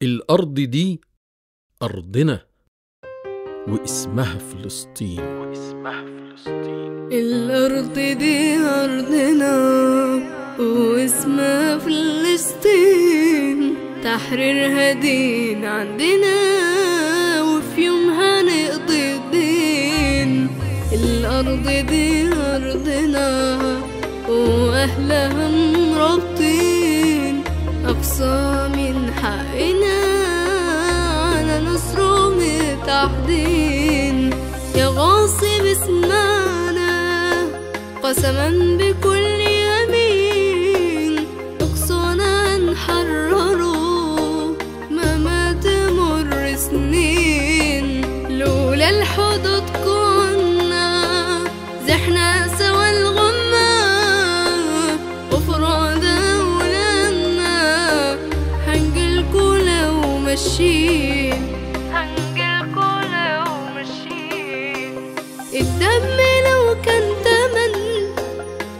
الأرض دي أرضنا واسمها فلسطين. الأرض دي أرضنا واسمها فلسطين، تحريرها دين عندنا وفي يومها نقضي الدين. الأرض دي أرضنا وأهلها مرابطين، أقصى من حقنا على نصره متعهدين. يا غاصب اسمعنا قسما بكل يمين، أقصانا نحرره مهما تمر سنين. لولا الحدود كنا زحنا سوا الغمة وفرادى ولادنا، هنجيلكوا لو ماشيين، هنجيلكوا لو ماشيين. الدم لو كان تمن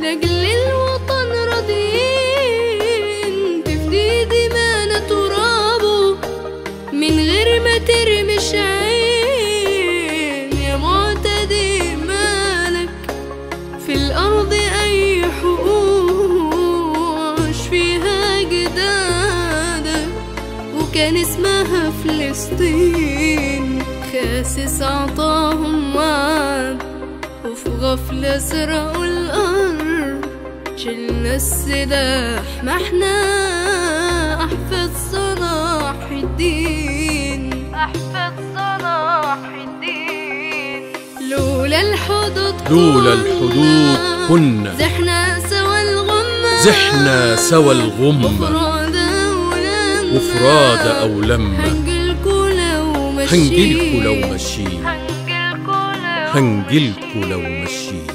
لأجل الوطن راضيين، تفدي دمانا ترابه من غير ما ترمش عين. يا معتدي مالك في الأرض أي حقوق، عاش فيها جدادك وكان اسمها فلسطين. خاسس عطاهم وعد وفي غفلة سرقوا الأرض، شلنا السلاح ما احنا أحفاد صلاح الدين، أحفاد صلاح الدين. لولا الحدود كنا زحنا سوا الغمة، زحنا سوا الغمة وفرادى أو لما، هنجيلكوا لو ماشيين، هنجيلكوا لو ماشيين، هنجيلكوا لو ماشيين.